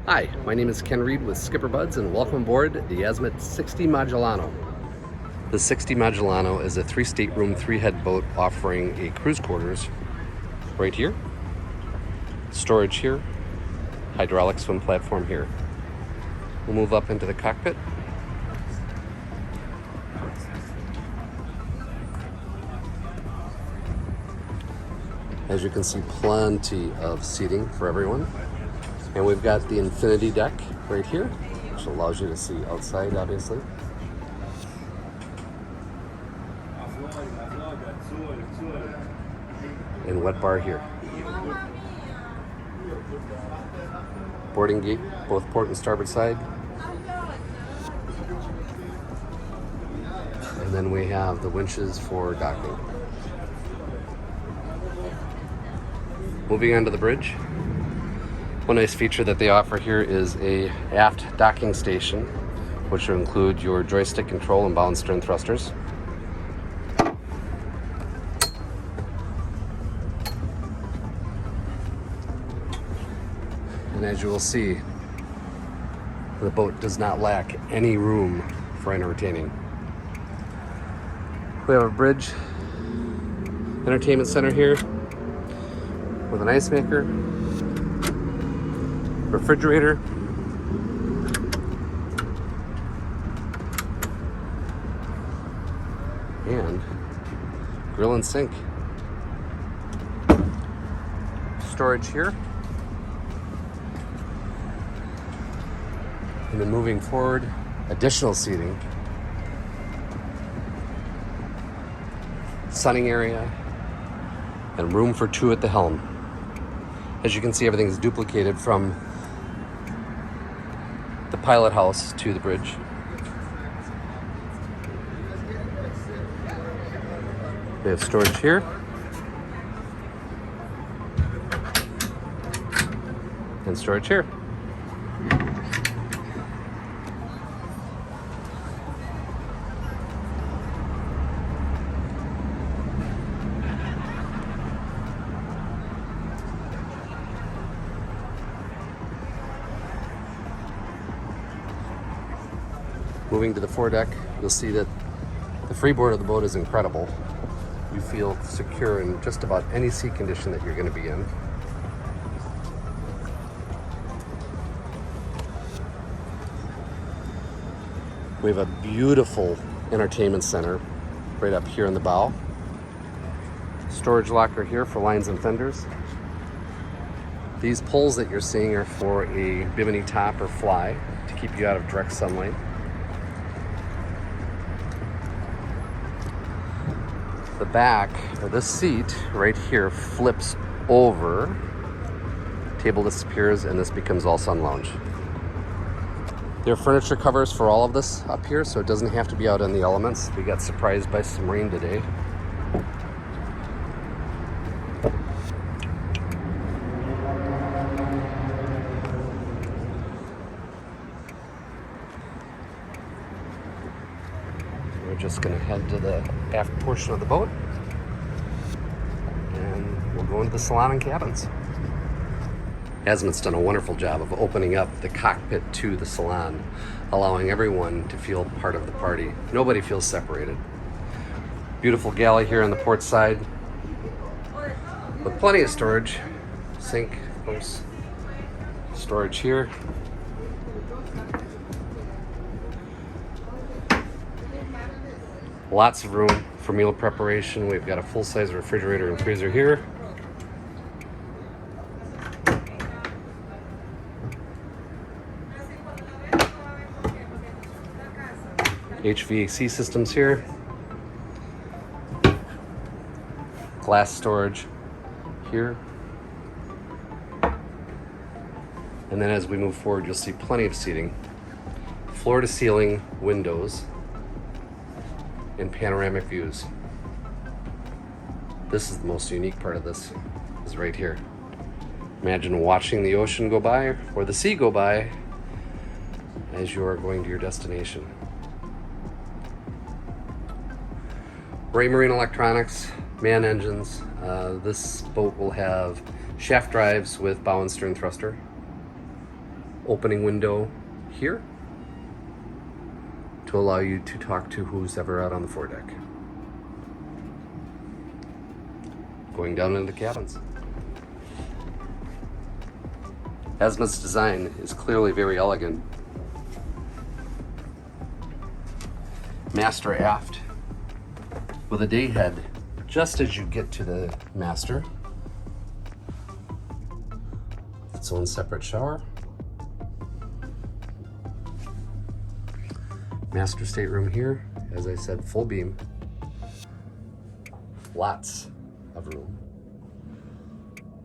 Hi, my name is Ken Reed with SkipperBud's and welcome aboard the Azimut 60 Magellano. The 60 Magellano is a 3-stateroom, 3-head boat offering a cruise quarters right here, storage here, hydraulic swim platform here. We'll move up into the cockpit. As you can see, plenty of seating for everyone. And we've got the infinity deck right here, which allows you to see outside, obviously. And wet bar here. Boarding gate, both port and starboard side. And then we have the winches for docking. Moving on to the bridge. One nice feature that they offer here is a aft docking station, which will include your joystick control and bow and stern thrusters. And as you will see, the boat does not lack any room for entertaining. We have a bridge entertainment center here with an ice maker, refrigerator, and grill and sink. Storage here. And then moving forward, additional seating, sunning area, and room for 2 at the helm. As you can see, everything is duplicated from the pilot house to the bridge. We have storage here. And storage here. Moving to the foredeck, you'll see that the freeboard of the boat is incredible. You feel secure in just about any sea condition that you're going to be in. We have a beautiful entertainment center right up here in the bow. Storage locker here for lines and fenders. These poles that you're seeing are for a bimini top or fly to keep you out of direct sunlight. The back, or this seat right here, flips over. Table disappears and this becomes all sun lounge. There are furniture covers for all of this up here, so it doesn't have to be out in the elements. We got surprised by some rain today. We're just going to head to the aft portion of the boat and we'll go into the salon and cabins. Azimut's done a wonderful job of opening up the cockpit to the salon, allowing everyone to feel part of the party. Nobody feels separated. Beautiful galley here on the port side with plenty of storage. Sink, of course. Storage here. Lots of room for meal preparation. We've got a full-size refrigerator and freezer here. HVAC systems here. Glass storage here. And then as we move forward, you'll see plenty of seating. Floor-to-ceiling windows and panoramic views. This is the most unique part of this, is right here. Imagine watching the ocean go by or the sea go by as you are going to your destination. Raymarine electronics, man engines. This boat will have shaft drives with bow and stern thruster. opening window here to allow you to talk to who's ever out on the foredeck. Going down into the cabins. Azimut's design is clearly very elegant. Master aft with a day head just as you get to the master. Its own separate shower. Master stateroom here, as I said, full beam. Lots of room.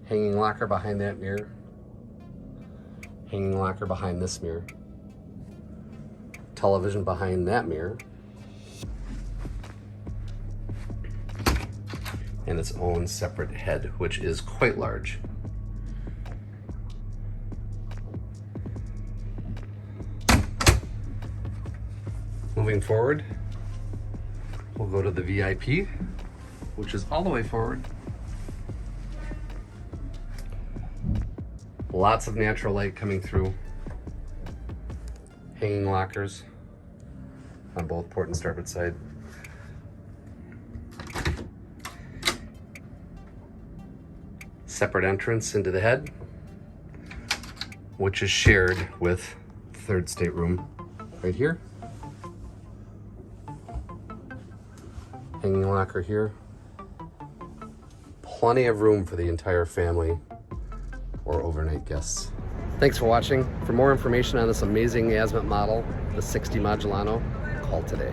Hanging locker behind that mirror. Hanging locker behind this mirror. Television behind that mirror. And its own separate head, which is quite large. Moving forward, we'll go to the VIP, which is all the way forward. Lots of natural light coming through. Hanging lockers on both port and starboard side. Separate entrance into the head, which is shared with the third stateroom right here. Hanging locker here. Plenty of room for the entire family or overnight guests. Thanks for watching. For more information on this amazing Azimut model, the 60 Magellano, call today.